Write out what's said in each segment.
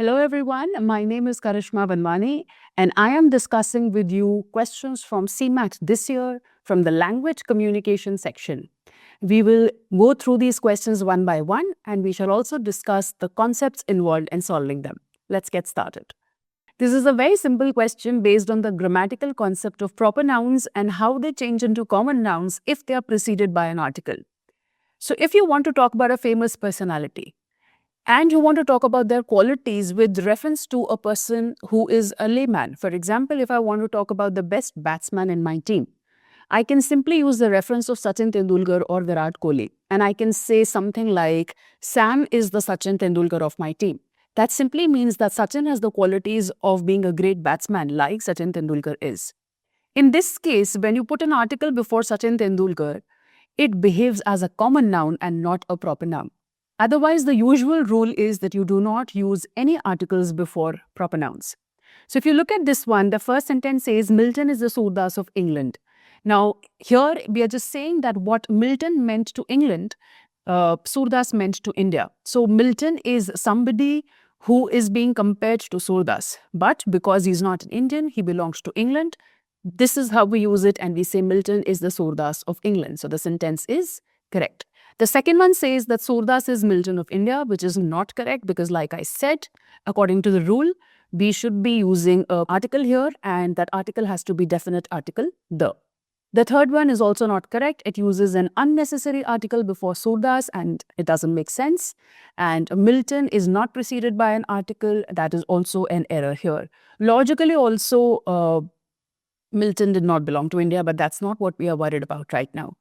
Hello everyone, my name is Karishma Vanvani and I am discussing with you questions from CMAT this year from the language communication section. We will go through these questions one by one and we shall also discuss the concepts involved in solving them. Let's get started. This is a very simple question based on the grammatical concept of proper nouns and how they change into common nouns if they are preceded by an article. So if you want to talk about a famous personality, and you want to talk about their qualities with reference to a person who is a layman. For example, if I want to talk about the best batsman in my team, I can simply use the reference of Sachin Tendulkar or Virat Kohli. And I can say something like, Sam is the Sachin Tendulkar of my team. That simply means that Sachin has the qualities of being a great batsman like Sachin Tendulkar is. In this case, when you put an article before Sachin Tendulkar, it behaves as a common noun and not a proper noun. Otherwise, the usual rule is that you do not use any articles before proper nouns. So if you look at this one, the first sentence says, Milton is the Surdas of England. Now, here we are just saying that what Milton meant to England, Surdas meant to India. So Milton is somebody who is being compared to Surdas. But because he's not an Indian, he belongs to England. This is how we use it and we say Milton is the Surdas of England. So the sentence is correct. The second one says that Surdas is Milton of India, which is not correct because like I said, according to the rule, we should be using an article here and that article has to be definite article, the. The third one is also not correct. It uses an unnecessary article before Surdas and it doesn't make sense. And Milton is not preceded by an article. That is also an error here. Logically also, Milton did not belong to India, but that's not what we are worried about right now.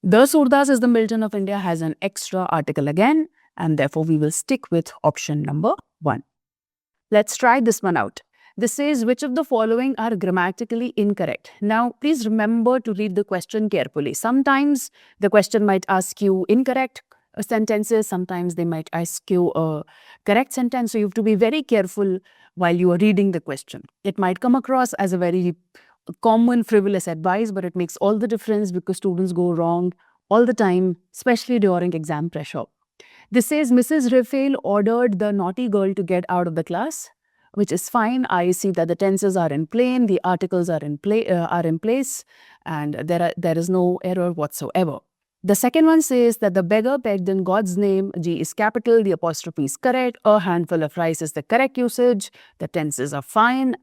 The Surdas is the Milton of India has an extra article again, and therefore we will stick with option number 1. Let's try this one out. This says, which of the following are grammatically incorrect? Now, please remember to read the question carefully. Sometimes the question might ask you incorrect sentences. Sometimes they might ask you a correct sentence. So you have to be very careful while you are reading the question. It might come across as a very common frivolous advice, but it makes all the difference because students go wrong all the time, especially during exam pressure. This says Mrs. Raphael ordered the naughty girl to get out of the class, which is fine. I see that the tenses are in plain, the articles are in place, and there is no error whatsoever. The second one says that the beggar begged in God's name. G is capital, the apostrophe is correct, a handful of rice is the correct usage, the tenses are fine.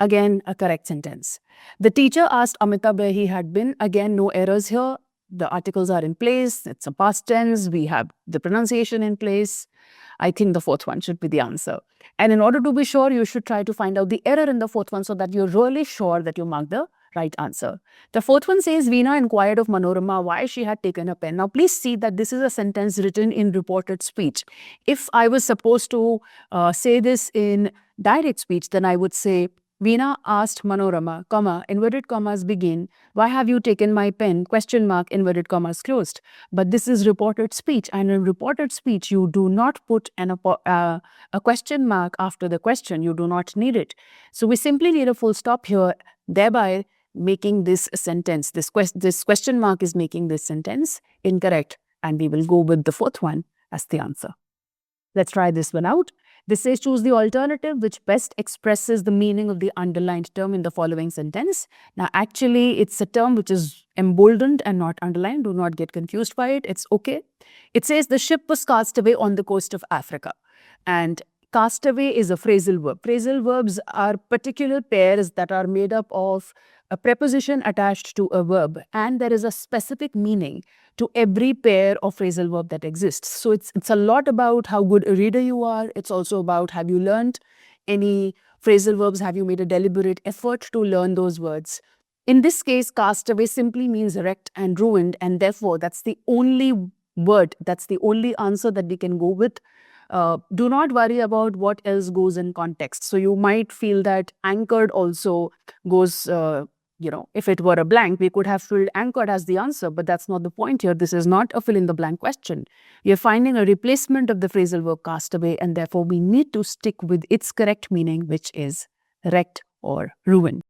Again, a correct sentence. The teacher asked Amitabh where he had been. Again, no errors here. The articles are in place. It's a past tense. We have the pronunciation in place. I think the fourth one should be the answer. And in order to be sure, you should try to find out the error in the fourth one so that you're really sure that you mark the right answer. The fourth one says, Veena inquired of Manorama why she had taken a pen. Now, please see that this is a sentence written in reported speech. If I was supposed to say this in direct speech, then I would say, Veena asked Manorama, comma, inverted commas begin, why have you taken my pen, question mark, inverted commas closed. But this is reported speech, and in reported speech, you do not put a question mark after the question. You do not need it. So we simply need a full stop here, thereby making this sentence, this question mark is making this sentence incorrect, and we will go with the fourth one as the answer. Let's try this one out. This says choose the alternative which best expresses the meaning of the underlined term in the following sentence. Now, actually, it's a term which is emboldened and not underlined. Do not get confused by it. It's okay. It says the ship was cast away on the coast of Africa. And cast away is a phrasal verb. Phrasal verbs are particular pairs that are made up of a preposition attached to a verb, and there is a specific meaning to every pair of phrasal verb that exists. So it's a lot about how good a reader you are. It's also about have you learned any phrasal verbs? Have you made a deliberate effort to learn those words? In this case, cast away simply means wrecked and ruined, and therefore that's the only word, that's the only answer that we can go with. Do not worry about what else goes in context. So you might feel that anchored also goes, if it were a blank, we could have filled anchored as the answer, but that's not the point here. This is not a fill in the blank question. You're finding a replacement of the phrasal verb cast away, and therefore we need to stick with its correct meaning, which is wrecked or ruined.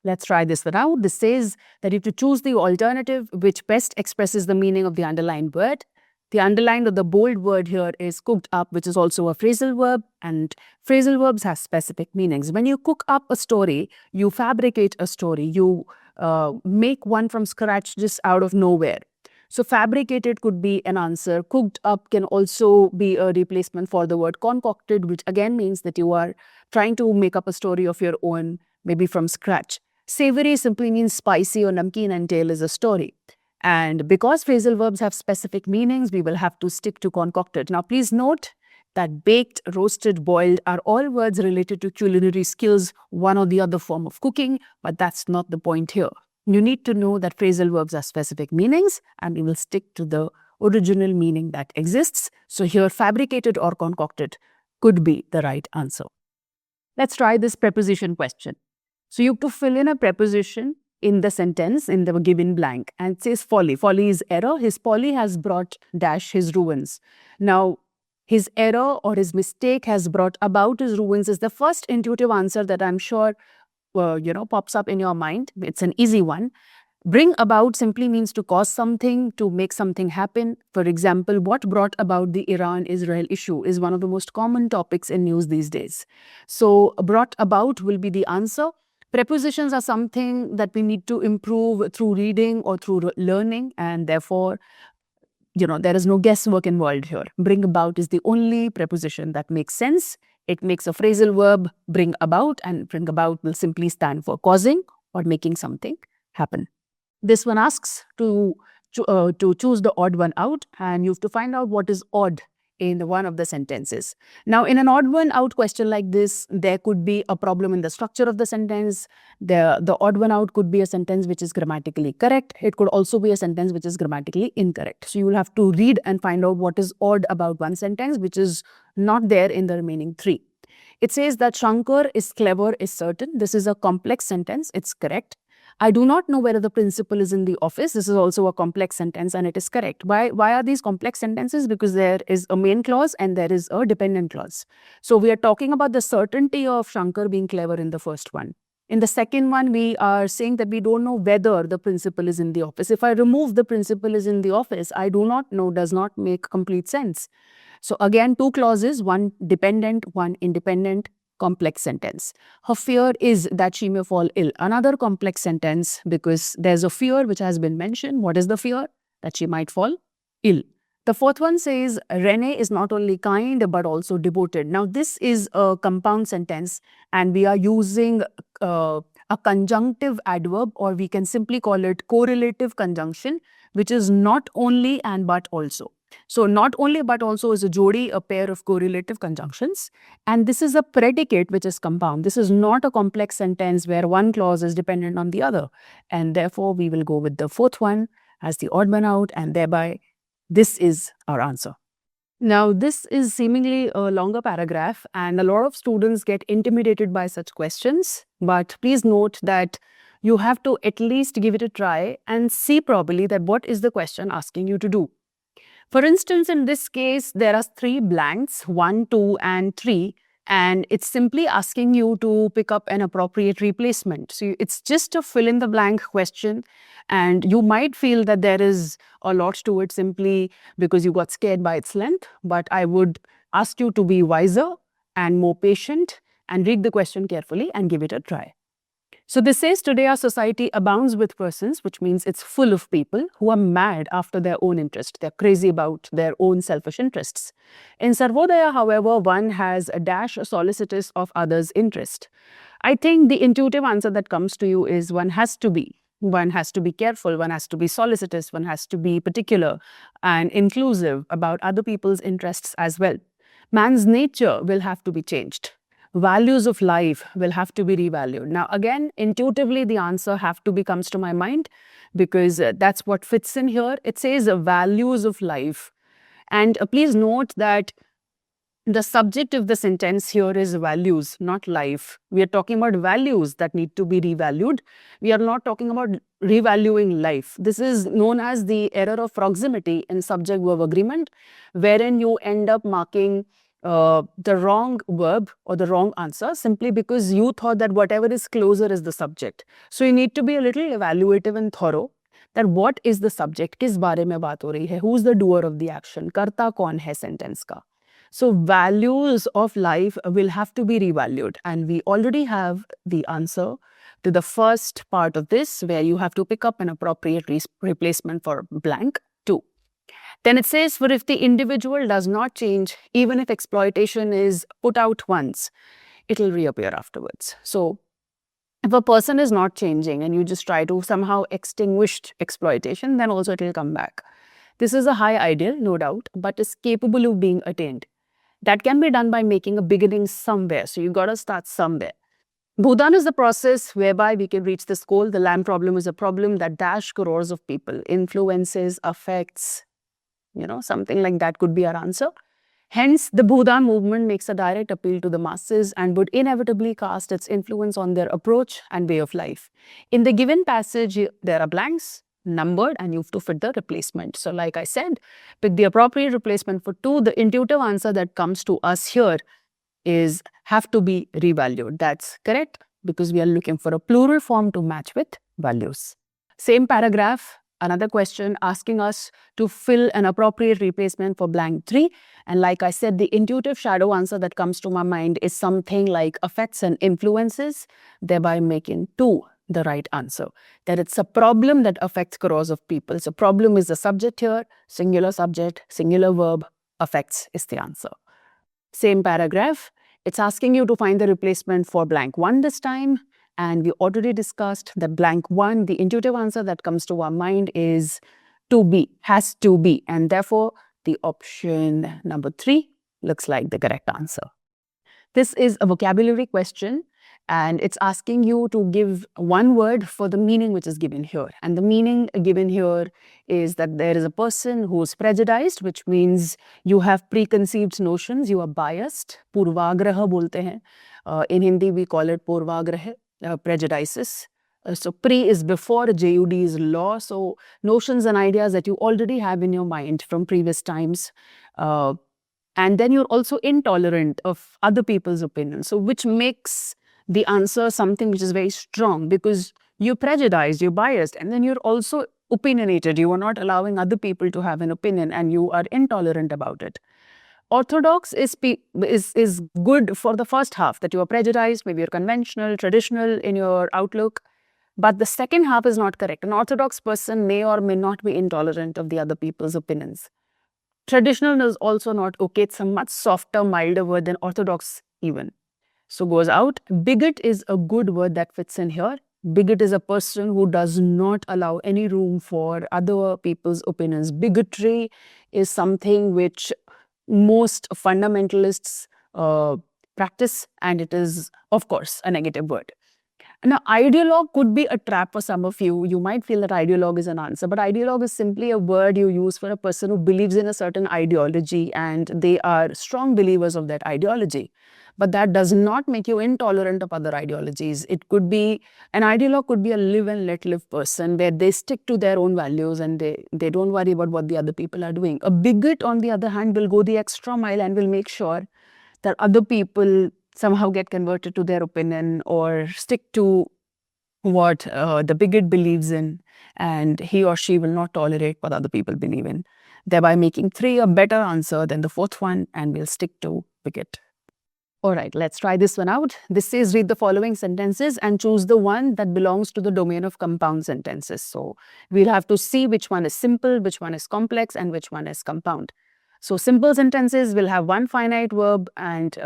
Let's try this one out. This says that you have to choose the alternative which best expresses the meaning of the underlined word. The underlined or the bold word here is cooked up, which is also a phrasal verb, and phrasal verbs have specific meanings. When you cook up a story, you fabricate a story, you make one from scratch just out of nowhere. So fabricated could be an answer. Cooked up can also be a replacement for the word concocted, which again means that you are trying to make up a story of your own, maybe from scratch. Savory simply means spicy or namkeen, and tale is a story. And because phrasal verbs have specific meanings, we will have to stick to concocted. Now, please note that baked, roasted, boiled are all words related to culinary skills, one or the other form of cooking, but that's not the point here. You need to know that phrasal verbs have specific meanings, and we will stick to the original meaning that exists. So here, fabricated or concocted could be the right answer. Let's try this preposition question. So you have to fill in a preposition in the sentence, in the given blank, and it says folly. Folly is error. His folly has brought dash his ruins. Now, his error or his mistake has brought about his ruins is the first intuitive answer that I'm sure pops up in your mind. It's an easy one. Bring about simply means to cause something, to make something happen. For example, what brought about the Iran-Israel issue is one of the most common topics in news these days. So brought about will be the answer. Prepositions are something that we need to improve through reading or through learning, and therefore, there is no guesswork involved here. Bring about is the only preposition that makes sense. It makes a phrasal verb, bring about, and bring about will simply stand for causing or making something happen. This one asks to choose the odd one out, and you have to find out what is odd in one of the sentences. Now, in an odd one out question like this, there could be a problem in the structure of the sentence. The odd one out could be a sentence which is grammatically correct. It could also be a sentence which is grammatically incorrect. So you will have to read and find out what is odd about one sentence which is not there in the remaining three. It says that Shankar is clever is certain. This is a complex sentence. It's correct. I do not know whether the principal is in the office. This is also a complex sentence, and it is correct. Why are these complex sentences? Because there is a main clause and there is a dependent clause. So we are talking about the certainty of Shankar being clever in the first one. In the second one, we are saying that we don't know whether the principal is in the office. If I remove the principal is in the office, I do not know does not make complete sense. So again, two clauses, one dependent, one independent. Complex sentence. Her fear is that she may fall ill. Another complex sentence because there's a fear which has been mentioned. What is the fear? That she might fall ill. The fourth one says Renee is not only kind but also devoted. Now this is a compound sentence and we are using a conjunctive adverb, or we can simply call it correlative conjunction, which is not only and but also. So not only but also is a jodi, a pair of correlative conjunctions. And this is a predicate which is compound. This is not a complex sentence where one clause is dependent on the other. And therefore, we will go with the fourth one as the odd one out, and thereby this is our answer. Now, this is seemingly a longer paragraph, and a lot of students get intimidated by such questions. But please note that you have to at least give it a try and see probably that what is the question asking you to do. For instance, in this case, there are three blanks, 1, 2, and 3, and it's simply asking you to pick up an appropriate replacement. So it's just a fill-in-the-blank question, and you might feel that there is a lot to it simply because you got scared by its length, but I would ask you to be wiser and more patient and read the question carefully and give it a try. So this says, today our society abounds with persons, which means it's full of people who are mad after their own interest. They're crazy about their own selfish interests. In Sarvodaya, however, one has a dash solicitous of others' interest. I think the intuitive answer that comes to you is one has to be. One has to be careful, one has to be solicitous, one has to be particular and inclusive about other people's interests as well. Man's nature will have to be changed. Values of life will have to be revalued. Now, again, intuitively, the answer comes to my mind because that's what fits in here. It says values of life. And please note that the subject of the sentence here is values, not life. We are talking about values that need to be revalued. We are not talking about revaluing life. This is known as the error of proximity in subject-verb agreement, wherein you end up marking the wrong verb or the wrong answer simply because you thought that whatever is closer is the subject. So you need to be a little evaluative and thorough. that what is the subject, किस बारे में बात हो रही है, who's the doer of the action, करता कौन है sentence का. So values of life will have to be revalued, and we already have the answer to the first part of this, where you have to pick up an appropriate replacement for blank 2. Then it says, for if the individual does not change, even if exploitation is put out once, it will reappear afterwards. So if a person is not changing and you just try to somehow extinguish exploitation, then also it will come back. This is a high ideal, no doubt, but is capable of being attained. That can be done by making a beginning somewhere. So you got to start somewhere. Bhudan is the process whereby we can reach this goal. The land problem is a problem that dash crores of people, influences, affects, something like that could be our answer. Hence, the Bhudan movement makes a direct appeal to the masses and would inevitably cast its influence on their approach and way of life. In the given passage, there are blanks numbered and you have to fit the replacement. So like I said, pick the appropriate replacement for 2. The intuitive answer that comes to us here is have to be revalued. That's correct, because we are looking for a plural form to match with values. Same paragraph, another question asking us to fill an appropriate replacement for blank 3. And like I said, the intuitive shadow answer that comes to my mind is something like affects and influences, thereby making 2 the right answer. That it's a problem that affects crores of people. So problem is the subject here, singular subject, singular verb, affects is the answer. Same paragraph, it's asking you to find the replacement for blank 1 this time. And we already discussed that blank 1, the intuitive answer that comes to our mind is to be, has to be. And therefore, the option number 3 looks like the correct answer. This is a vocabulary question, and it's asking you to give one word for the meaning which is given here. And the meaning given here is that there is a person who is prejudiced, which means you have preconceived notions, you are biased. Purvagraha bolte hain. In Hindi, we call it purvagraha, prejudices. So pre is before, JUD is law. So notions and ideas that you already have in your mind from previous times. And then you're also intolerant of other people's opinions. So which makes the answer something which is very strong, because you're prejudiced, you're biased, and then you're also opinionated. You are not allowing other people to have an opinion and you are intolerant about it. Orthodox is good for the first half, that you are prejudiced, maybe you're conventional, traditional in your outlook. But the second half is not correct. An orthodox person may or may not be intolerant of the other people's opinions. Traditional is also not okay. It's a much softer, milder word than orthodox even. So goes out. Bigot is a good word that fits in here. Bigot is a person who does not allow any room for other people's opinions. Bigotry is something which most fundamentalists practice, and it is, of course, a negative word. Now, ideologue could be a trap for some of you. You might feel that ideologue is an answer, but ideologue is simply a word you use for a person who believes in a certain ideology and they are strong believers of that ideology. But that does not make you intolerant of other ideologies. It could be, an ideologue could be a live and let live person where they stick to their own values and they don't worry about what the other people are doing. A bigot, on the other hand, will go the extra mile and will make sure that other people somehow get converted to their opinion or stick to what the bigot believes in, and he or she will not tolerate what other people believe in, thereby making 3 a better answer than the 4th one, and we'll stick to bigot. All right, let's try this one out. This says read the following sentences and choose the one that belongs to the domain of compound sentences. So we'll have to see which one is simple, which one is complex, and which one is compound. So simple sentences will have one finite verb and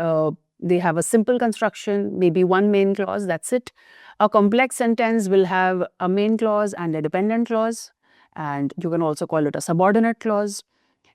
they have a simple construction, maybe one main clause, that's it. A complex sentence will have a main clause and a dependent clause, and you can also call it a subordinate clause.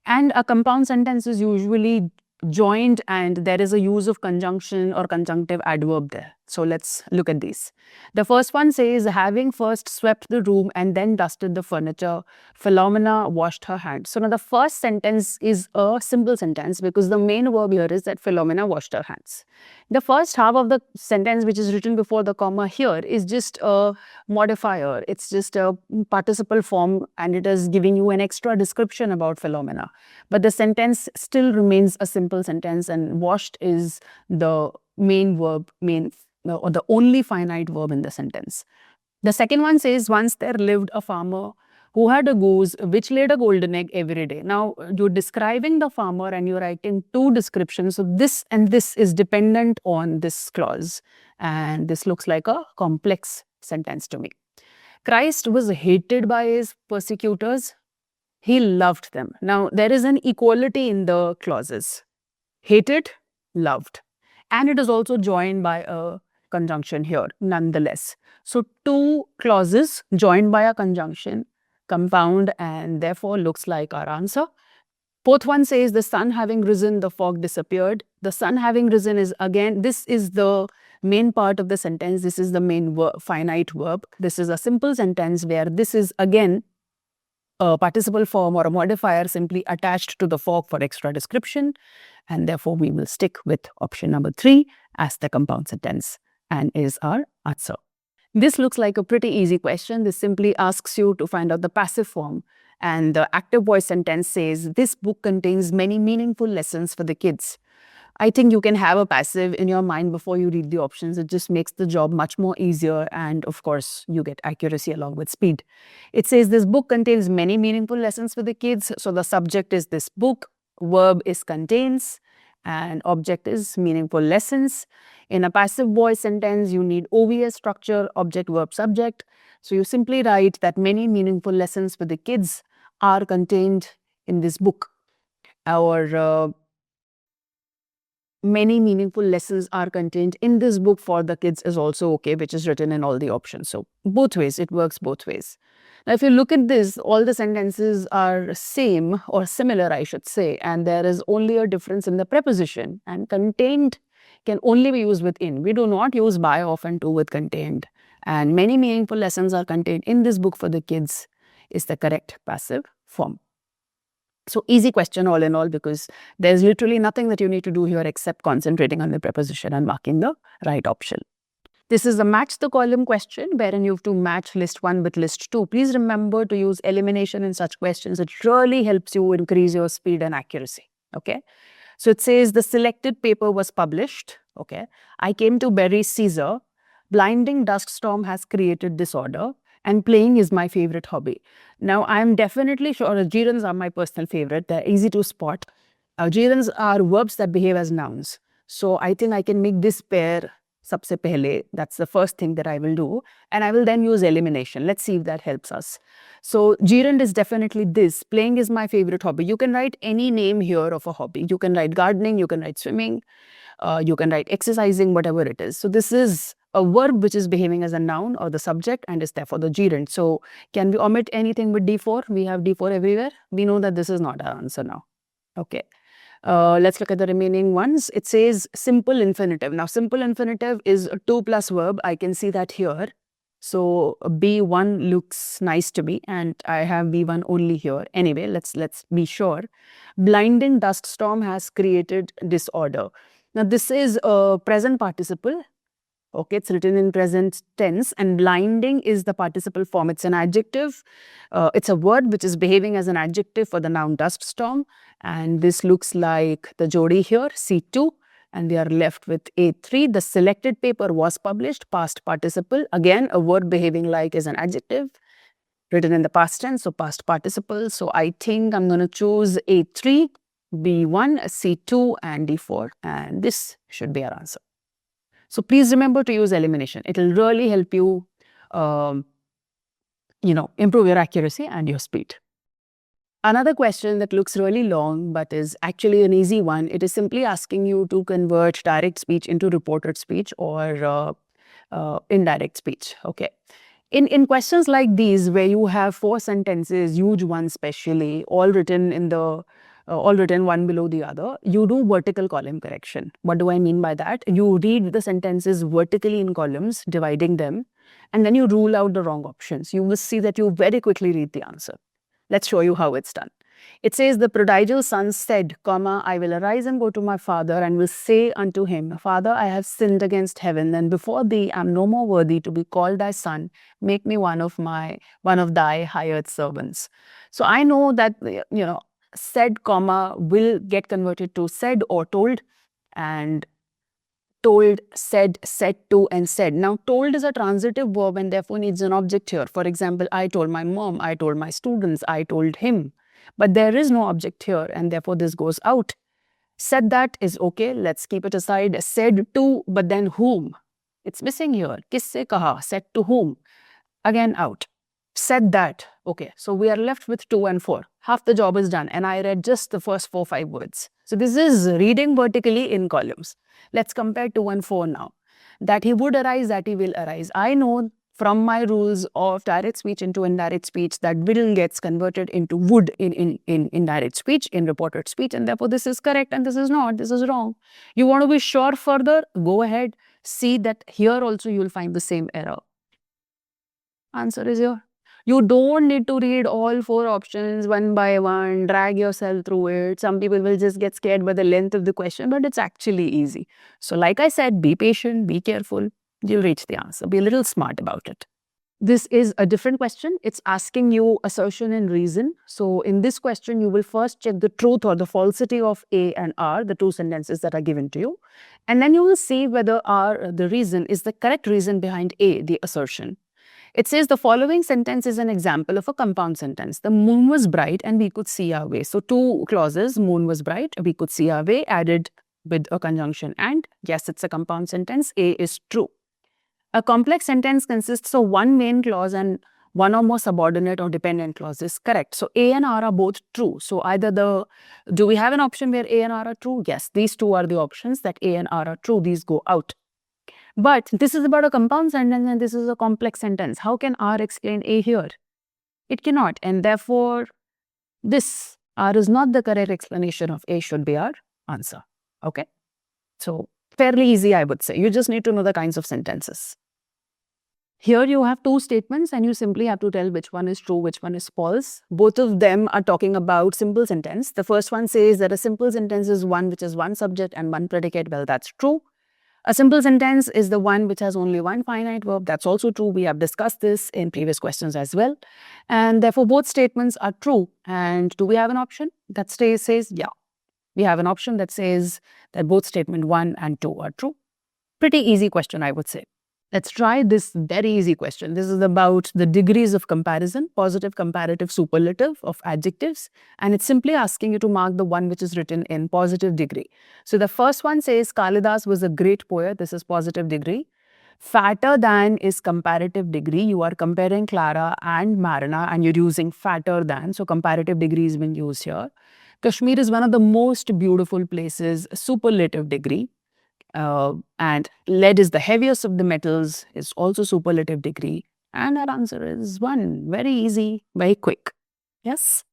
And a compound sentence is usually joined and there is a use of conjunction or conjunctive adverb there. So let's look at these. The first one says, having first swept the room and then dusted the furniture, Philomena washed her hands. So now the first sentence is a simple sentence because the main verb here is that Philomena washed her hands. The first half of the sentence, which is written before the comma here, is just a modifier. It's just a participle form and it is giving you an extra description about Philomena. But the sentence still remains a simple sentence, and washed is the main verb, or the only finite verb in the sentence. The second one says, once there lived a farmer Who had a goose which laid a golden egg every day. Now, you're describing the farmer and you're writing two descriptions. So, this and this is dependent on this clause. And this looks like a complex sentence to me. Christ was hated by his persecutors. He loved them. Now, there is an equality in the clauses. Hated, loved. And it is also joined by a conjunction here, nonetheless. So, two clauses joined by a conjunction compound and therefore looks like our answer. Both one says the sun having risen, the fog disappeared. The sun having risen is again, this is the main part of the sentence. This is the main finite verb. This is a simple sentence where this is again a participle form or a modifier simply attached to the fog for extra description. And therefore, we will stick with option number 3 as the compound sentence and is our answer. This looks like a pretty easy question. This simply asks you to find out the passive form. And the active voice sentence says, this book contains many meaningful lessons for the kids. I think you can have a passive in your mind before you read the options. It just makes the job much more easier. And of course, you get accuracy along with speed. It says this book contains many meaningful lessons for the kids. So the subject is this book, verb is contains, and object is meaningful lessons. In a passive voice sentence, you need OVS structure, object, verb, subject. So you simply write that many meaningful lessons for the kids are contained in this book. Or many meaningful lessons are contained in this book for the kids is also okay, which is written in all the options. So both ways, it works both ways. Now, if you look at this, all the sentences are same or similar, I should say, and there is only a difference in the preposition, and contained can only be used with in. We do not use by, of, and to with contained. And many meaningful lessons are contained in this book for the kids is the correct passive form. So easy question all in all, because there's literally nothing that you need to do here except concentrating on the preposition and marking the right option. This is a match the column question wherein you have to match list 1 with list 2. Please remember to use elimination in such questions. It really helps you increase your speed and accuracy. Okay. So it says the selected paper was published. Okay. I came to bury Caesar. Blinding dust storm has created disorder. And playing is my favorite hobby. Now, I'm definitely sure gerunds are my personal favorite. They're easy to spot. Gerunds are verbs that behave as nouns. So I think I can make this pair sabse pehle. That's the first thing that I will do. And I will then use elimination. Let's see if that helps us. So gerund is definitely this. Playing is my favorite hobby. You can write any name here of a hobby. You can write gardening, you can write swimming, you can write exercising, whatever it is. So this is a verb which is behaving as a noun or the subject and is therefore the gerund. So can we omit anything with D4? We have D4 everywhere. We know that this is not our answer now. Okay. Let's look at the remaining ones. It says simple infinitive. Now, simple infinitive is a 2 plus verb. I can see that here. So B1 looks nice to me, and I have B1 only here. Anyway, let's be sure. Blinding dust storm has created disorder. Now, this is a present participle. Okay, it's written in present tense, and blinding is the participle form. It's an adjective. It's a word which is behaving as an adjective for the noun dust storm. And this looks like the jodi here, C2. And we are left with A3. The selected paper was published, past participle. Again, a word behaving like is an adjective, written in the past tense, so past participle. So I think I'm going to choose A3, B1, C2, and D4. And this should be our answer. So please remember to use elimination. It will really help you, improve your accuracy and your speed. Another question that looks really long but is actually an easy one. It is simply asking you to convert direct speech into reported speech or indirect speech. Okay. In questions like these, where you have 4 sentences, huge ones especially, all written one below the other, you do vertical column correction. What do I mean by that? You read the sentences vertically in columns, dividing them, and then you rule out the wrong options. You will see that you very quickly read the answer. Let's show you how it's done. It says, the prodigal son said, I will arise and go to my father and will say unto him, Father, I have sinned against heaven, and before thee am no more worthy to be called thy son. Make me one of thy hired servants. So I know that, said, will get converted to said or told. And told, said, said to, and said. Now, told is a transitive verb and therefore needs an object here. For example, I told my mom, I told my students, I told him. But there is no object here and therefore this goes out. Said that is okay, let's keep it aside. Said to, but then whom? It's missing here. Kisse kaha? Said to whom? Again out. Said that. Okay, so we are left with 2 and 4. Half the job is done and I read just the first 4-5 words. So this is reading vertically in columns. Let's compare 2 and 4 now. That he would arise, that he will arise. I know from my rules of direct speech into indirect speech that will gets converted into would in indirect speech, in reported speech, and therefore this is correct and this is not, this is wrong. You want to be sure further, go ahead, see that here also you will find the same error. Answer is here. You don't need to read all 4 options one by one, drag yourself through it. Some people will just get scared by the length of the question, but it's actually easy. So like I said, be patient, be careful, you'll reach the answer. Be a little smart about it. This is a different question. It's asking you assertion and reason. So in this question, you will first check the truth or the falsity of A and R, the 2 sentences that are given to you. And then you will see whether R, the reason, is the correct reason behind A, the assertion. It says the following sentence is an example of a compound sentence. The moon was bright and we could see our way. So 2 clauses, moon was bright, we could see our way, added with a conjunction and. Yes, it's a compound sentence. A is true. A complex sentence consists of 1 main clause and 1 or more subordinate or dependent clauses. Correct. So A and R are both true. So either do we have an option where A and R are true? Yes, these 2 are the options that A and R are true. These go out. But this is about a compound sentence and this is a complex sentence. How can R explain A here? It cannot. And therefore, this R is not the correct explanation of A should be our answer. Okay? So, fairly easy, I would say. You just need to know the kinds of sentences. Here you have 2 statements and you simply have to tell which one is true, which one is false. Both of them are talking about simple sentence. The first one says that a simple sentence is one which is 1 subject and 1 predicate. Well, that's true. A simple sentence is the one which has only 1 finite verb. That's also true. We have discussed this in previous questions as well. And therefore, both statements are true. And do we have an option that says, yeah. We have an option that says that both statement 1 and 2 are true. Pretty easy question, I would say. Let's try this very easy question. This is about the degrees of comparison, positive, comparative, superlative of adjectives. And it's simply asking you to mark the one which is written in positive degree. So the first one says Kalidas was a great poet. This is positive degree. Fatter than is comparative degree. You are comparing Clara and Marina and you're using fatter than. So comparative degree has been used here. Kashmir is one of the most beautiful places, superlative degree. And lead is the heaviest of the metals, is also superlative degree. And our answer is 1. Very easy, very quick. Yes?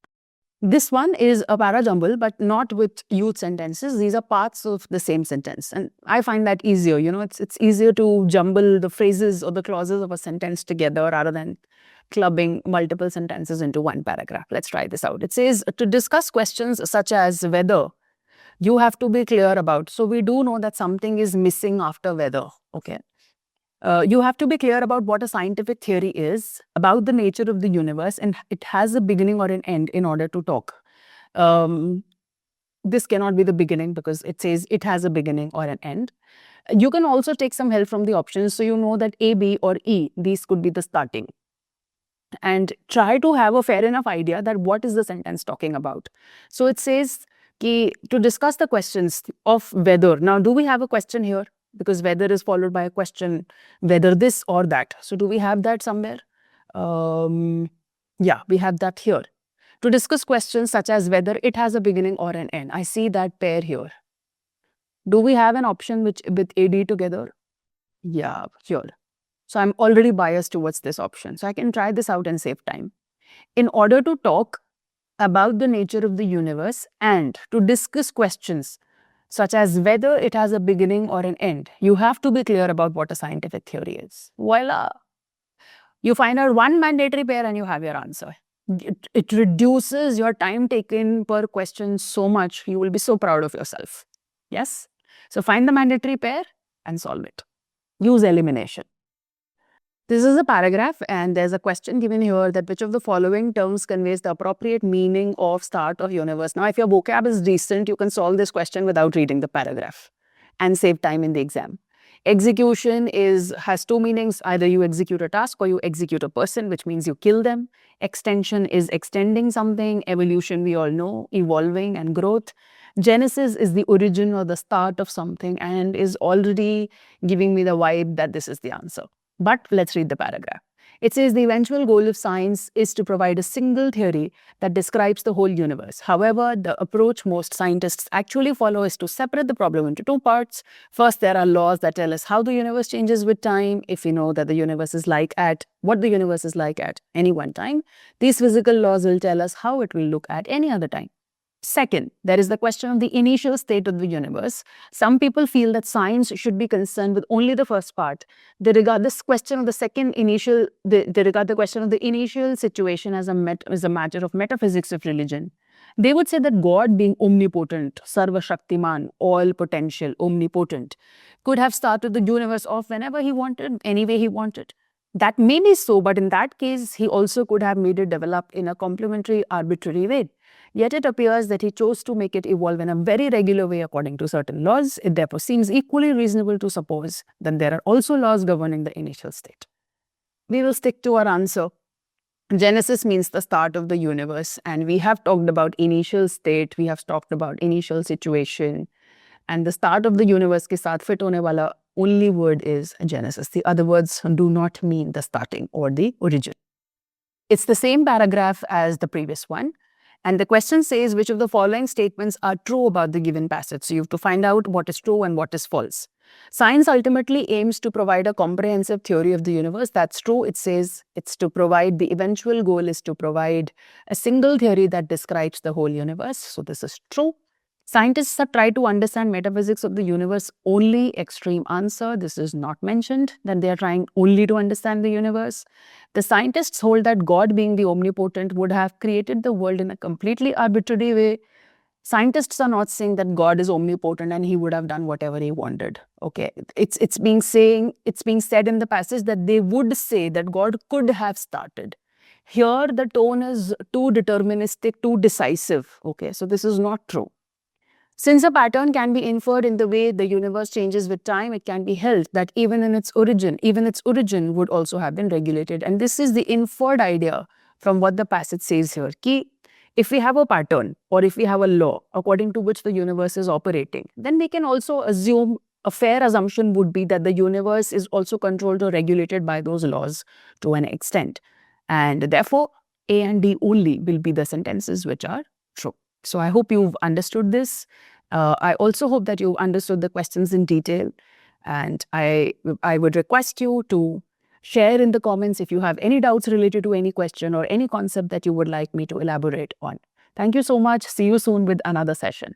This one is a para-jumble, but not with youth sentences. These are parts of the same sentence. And I find that easier. You know, it's easier to jumble the phrases or the clauses of a sentence together rather than clubbing multiple sentences into 1 paragraph. Let's try this out. It says, to discuss questions such as whether, you have to be clear about. So we do know that something is missing after whether. Okay. You have to be clear about what a scientific theory is, about the nature of the universe, and it has a beginning or an end in order to talk. This cannot be the beginning because it says it has a beginning or an end. You can also take some help from the options. So you know that A, B or E, these could be the starting. And try to have a fair enough idea that what is the sentence talking about. So it says, to discuss the questions of whether. Now, do we have a question here? Because whether is followed by a question, whether this or that. So do we have that somewhere? Yeah, we have that here. To discuss questions such as whether it has a beginning or an end. I see that pair here. Do we have an option with AD together? Yeah, here. So I'm already biased towards this option. So I can try this out and save time. In order to talk about the nature of the universe and to discuss questions such as whether it has a beginning or an end, you have to be clear about what a scientific theory is. Voila! You find out 1 mandatory pair and you have your answer. It reduces your time taken per question so much. You will be so proud of yourself. Yes? So find the mandatory pair and solve it. Use elimination. This is a paragraph and there's a question given here that which of the following terms conveys the appropriate meaning of start of universe. Now, if your vocab is decent, you can solve this question without reading the paragraph. and save time in the exam. Execution has two meanings. Either you execute a task or you execute a person, which means you kill them. Extension is extending something. Evolution, we all know, evolving and growth. Genesis is the origin or the start of something and is already giving me the vibe that this is the answer. But let's read the paragraph. It says the eventual goal of science is to provide a single theory that describes the whole universe. However, the approach most scientists actually follow is to separate the problem into two parts. First, there are laws that tell us how the universe changes with time. If we know that the universe is like at what the universe is like at any one time, these physical laws will tell us how it will look at any other time. Second, there is the question of the initial state of the universe. Some people feel that science should be concerned with only the first part. They regard this question of the they regard the question of the initial situation as a matter of metaphysics of religion. They would say that God, being omnipotent, sarva shaktiman, all potential, omnipotent, could have started the universe off whenever he wanted, any way he wanted. That may be so, but in that case, he also could have made it develop in a complementary, arbitrary way. Yet it appears that he chose to make it evolve in a very regular way according to certain laws. It therefore seems equally reasonable to suppose that there are also laws governing the initial state. We will stick to our answer. Genesis means the start of the universe, and we have talked about initial state, we have talked about initial situation, and the start of the universe ke saath fit hone wala only word is Genesis. The other words do not mean the starting or the origin. It's the same paragraph as the previous one. And the question says which of the following statements are true about the given passage. So you have to find out what is true and what is false. Science ultimately aims to provide a comprehensive theory of the universe. That's true. It says it's to provide, the eventual goal is to provide a single theory that describes the whole universe. So this is true. Scientists have tried to understand metaphysics of the universe. Only extreme answer. This is not mentioned, that they are trying only to understand the universe. The scientists hold that God, being the omnipotent, would have created the world in a completely arbitrary way. Scientists are not saying that God is omnipotent and he would have done whatever he wanted. Okay, it's being said in the passage that they would say that God could have started. Here the tone is too deterministic, too decisive. Okay, so this is not true. Since a pattern can be inferred in the way the universe changes with time, it can be held that even its origin would also have been regulated. And this is the inferred idea from what the passage says here. Ki, if we have a pattern or if we have a law according to which the universe is operating, then we can also assume, a fair assumption would be that the universe is also controlled or regulated by those laws to an extent. And therefore, A and D only will be the sentences which are true. So I hope you've understood this. I also hope that you understood the questions in detail. And I would request you to share in the comments if you have any doubts related to any question or any concept that you would like me to elaborate on. Thank you so much. See you soon with another session.